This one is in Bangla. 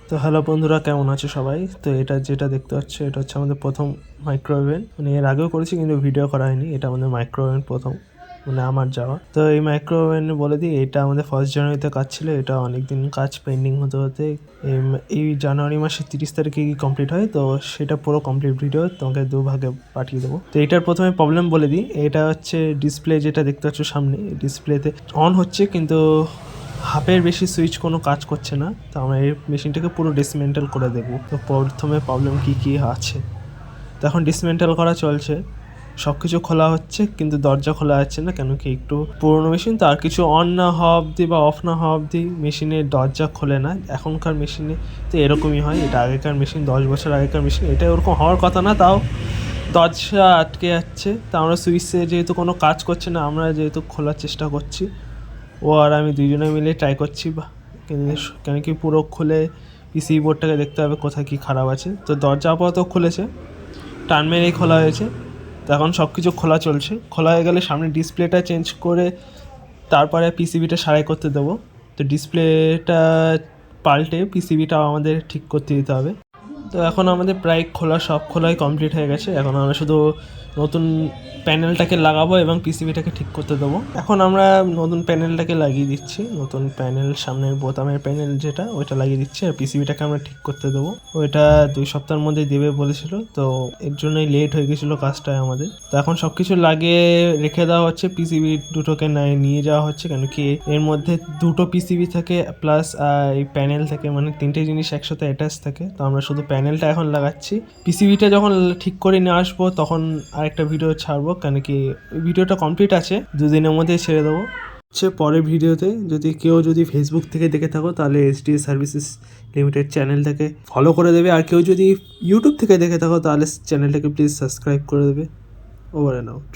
তো হ্যালো বন্ধুরা, কেমন আছো সবাই? তো এটা যেটা দেখতে পাচ্ছ এটা হচ্ছে আমাদের প্রথম মাইক্রোওভেন। মানে এর আগেও করেছি কিন্তু ভিডিও করা হয়নি। এটা আমাদের মাইক্রোওভেন প্রথম, মানে আমার যাওয়া। তো এই মাইক্রোওভেন বলে দিই, এটা আমাদের 1 জানুয়ারিতে কাজ ছিল। এটা অনেকদিন কাজ পেন্ডিং হতে হতে এই জানুয়ারি মাসের 30 তারিখে কি কমপ্লিট হয়। তো সেটা পুরো কমপ্লিট ভিডিও তোমাকে 2 ভাগে পাঠিয়ে দেবো। তো এটার প্রথমে প্রবলেম বলে দিই। এটা হচ্ছে ডিসপ্লে, যেটা দেখতে পাচ্ছ সামনে, ডিসপ্লেতে অন হচ্ছে কিন্তু হাফের বেশি সুইচ কোনো কাজ করছে না। তো আমরা এই মেশিনটাকে পুরো ডিসমেন্টাল করে দেখব। তো প্রথমে প্রবলেম কি আছে। তো এখন ডিসমেন্টাল করা চলছে, সব কিছু খোলা হচ্ছে কিন্তু দরজা খোলা যাচ্ছে না। কেন কি, একটু পুরোনো মেশিন তো, আর কিছু অন না হওয়া অবধি বা অফ না হওয়া অবধি মেশিনের দরজা খোলে না। এখনকার মেশিনে তো এরকমই হয়। এটা আগেকার মেশিন, 10 বছর আগেকার মেশিন। এটা ওরকম হওয়ার কথা না, তাও দরজা আটকে যাচ্ছে। তা আমরা সুইচে যেহেতু কোনো কাজ করছে না, আমরা যেহেতু খোলার চেষ্টা করছি, ও আর আমি দুজনে মিলে ট্রাই করছি। কেন কি পুরো খুলে পিসি বোর্ডটাকে দেখতে হবে কোথায় কী খারাপ আছে। তো দরজা আপাতত খুলেছে, টান মেরেই খোলা হয়েছে। তো এখন সব কিছু খোলা চলছে। খোলা হয়ে গেলে সামনে ডিসপ্লেটা চেঞ্জ করে তারপরে পিসিবিটা সারাই করতে দেবো। তো ডিসপ্লেটা পাল্টে পিসিবিটাও আমাদের ঠিক করতে দিতে হবে। তো এখন আমাদের প্রায় সব খোলাই কমপ্লিট হয়ে গেছে। এখন আমরা শুধু নতুন প্যানেলটাকে লাগাবো এবং পিসিবিটাকে ঠিক করতে দেবো। এখন আমরা নতুন প্যানেলটাকে লাগিয়ে দিচ্ছি। নতুন প্যানেল, সামনের বোতামের প্যানেল যেটা, ওইটা লাগিয়ে দিচ্ছি। আর পিসিবিটাকে আমরা ঠিক করতে দেবো। ওইটা 2 সপ্তাহের মধ্যে দেবে বলেছিল, তো এর জন্যই লেট হয়ে গেছিলো কাজটা আমাদের। তো এখন সব কিছু লাগিয়ে রেখে দেওয়া হচ্ছে। পিসিবি দুটোকে নিয়ে যাওয়া হচ্ছে, কেন কি এর মধ্যে 2টো পিসিবি থাকে প্লাস এই প্যানেল থাকে, মানে 3টে জিনিস একসাথে অ্যাটাচ থাকে। তো আমরা শুধু প্যানেলটা এখন লাগাচ্ছি। পিসিবিটা যখন ঠিক করে নিয়ে আসবো তখন আরেকটা ভিডিও ছাড়বো, কেন কি ভিডিওটা কমপ্লিট আছে, 2 দিনের মধ্যে ছেড়ে দেবো। পরের ভিডিওতে যদি ফেসবুক থেকে দেখে থাকো তাহলে এইচডি সার্ভিসেস লিমিটেড চ্যানেলটাকে ফলো করে দেবে। আর কেউ যদি ইউটিউব থেকে দেখে থাকো তাহলে চ্যানেলটাকে প্লিজ সাবস্ক্রাইব করে দেবে। Over and out.